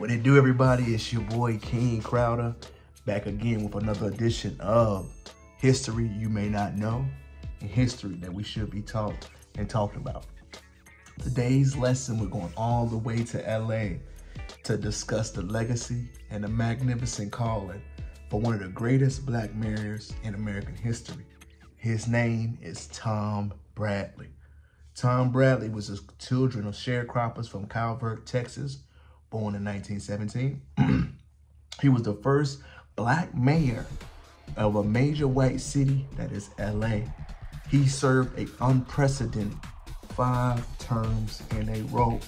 What it do, everybody? It's your boy King Crowder, back again with another edition of History You May Not Know, and history that we should be taught and talked about. Today's lesson, we're going all the way to LA to discuss the legacy and the magnificent calling for one of the greatest black mayors in American history. His name is Tom Bradley. Tom Bradley was the children of sharecroppers from Calvert, Texas, born in 1917. He was the first black mayor of a major white city, that is LA. He served an unprecedented 5 terms in a row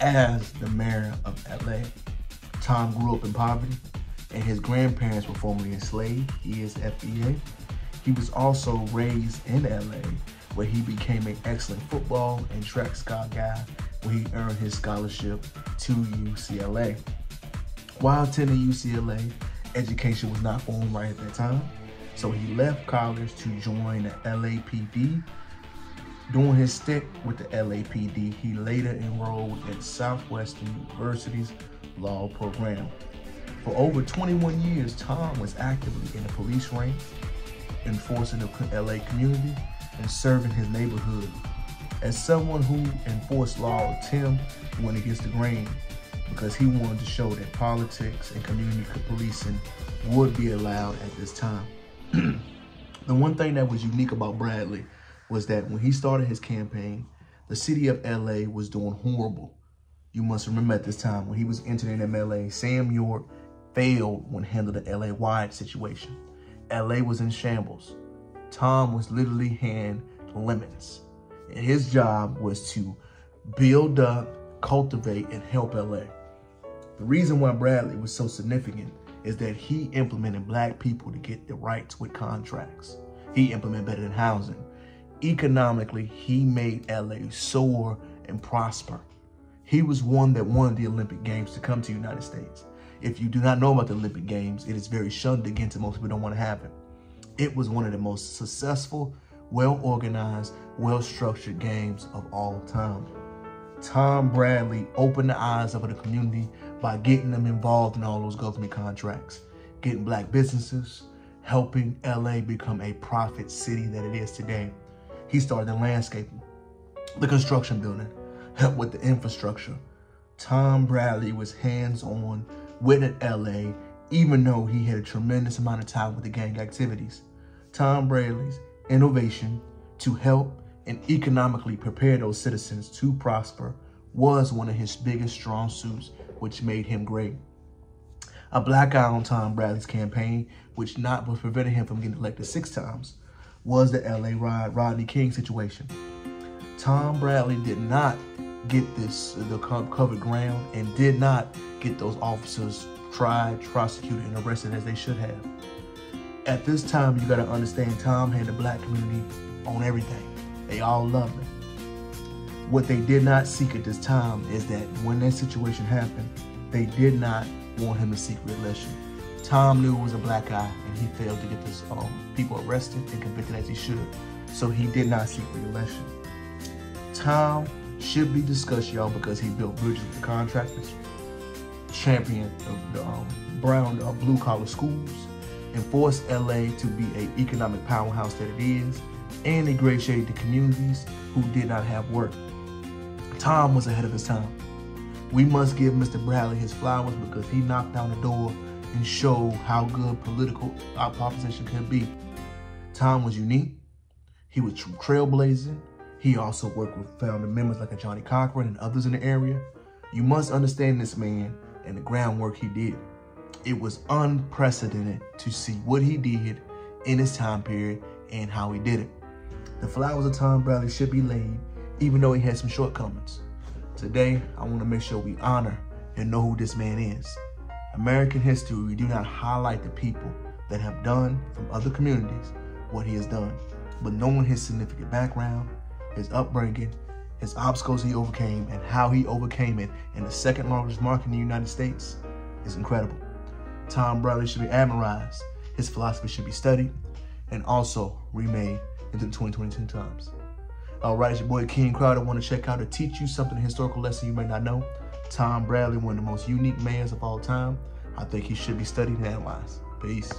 as the mayor of LA. Tom grew up in poverty, and his grandparents were formerly enslaved. He is FBA. He was also raised in LA, where he became an excellent football and track star guy, where he earned his scholarship to UCLA. While attending UCLA, education was not going right at that time, so he left college to join the LAPD. During his stint with the LAPD, he later enrolled at Southwestern University's law program. For over 21 years, Tom was actively in the police ranks, enforcing the LA community and serving his neighborhood. As someone who enforced law, Tim went against the grain because he wanted to show that politics and community policing would be allowed at this time. The one thing that was unique about Bradley was that when he started his campaign, the city of LA was doing horrible. You must remember at this time, when he was entering MLA, Sam York failed when handling the LA-wide situation. LA was in shambles. Tom was literally hand lemons. And his job was to build up, cultivate, and help LA. The reason why Bradley was so significant is that he implemented black people to get the rights with contracts. He implemented better than housing. Economically, he made LA soar and prosper. He was one that wanted the Olympic Games to come to the United States. If you do not know about the Olympic Games, it is very shunned against, and most people don't want to have it. It was one of the most successful, well-organized, well-structured games of all time. Tom Bradley opened the eyes of the community by getting them involved in all those government contracts, getting black businesses, helping LA become a profit city that it is today. He started the landscaping, the construction building, helped with the infrastructure. Tom Bradley was hands-on with LA, even though he had a tremendous amount of time with the gang activities. Tom Bradley's innovation to help and economically prepare those citizens to prosper was one of his biggest strong suits, which made him great. A black eye on Tom Bradley's campaign, which was preventing him from getting elected 6 times, was the LA Rodney King situation. Tom Bradley did not get the covered ground and did not get those officers tried, prosecuted, and arrested as they should have. At this time, you gotta understand, Tom had the black community on everything. They all loved him. What they did not seek at this time is that when that situation happened, they did not want him to seek re-election. Tom knew it was a black guy, and he failed to get this people arrested and convicted as he should. So he did not seek re-election. Tom should be discussed, y'all, because he built bridges with the contractors, championed the brown blue-collar schools, and forced LA to be an economic powerhouse that it is, and ingratiated the communities who did not have work. Tom was ahead of his time. We must give Mr. Bradley his flowers because he knocked down the door and showed how good political opposition could be. Tom was unique. He was trailblazing. He also worked with founder members like Johnny Cochran and others in the area. You must understand this man and the groundwork he did. It was unprecedented to see what he did in his time period and how he did it. The flowers of Tom Bradley should be laid, even though he had some shortcomings. Today, I want to make sure we honor and know who this man is. American history, we do not highlight the people that have done from other communities what he has done, but knowing his significant background, his upbringing, his obstacles he overcame, and how he overcame it in the second largest market in the United States is incredible. Tom Bradley should be admirized. His philosophy should be studied and also remade into the 2022 times. All right, it's your boy King Crowder. I want to check out to teach you something, a historical lesson you may not know. Tom Bradley, one of the most unique mayors of all time. I think he should be studied and analyzed. Peace.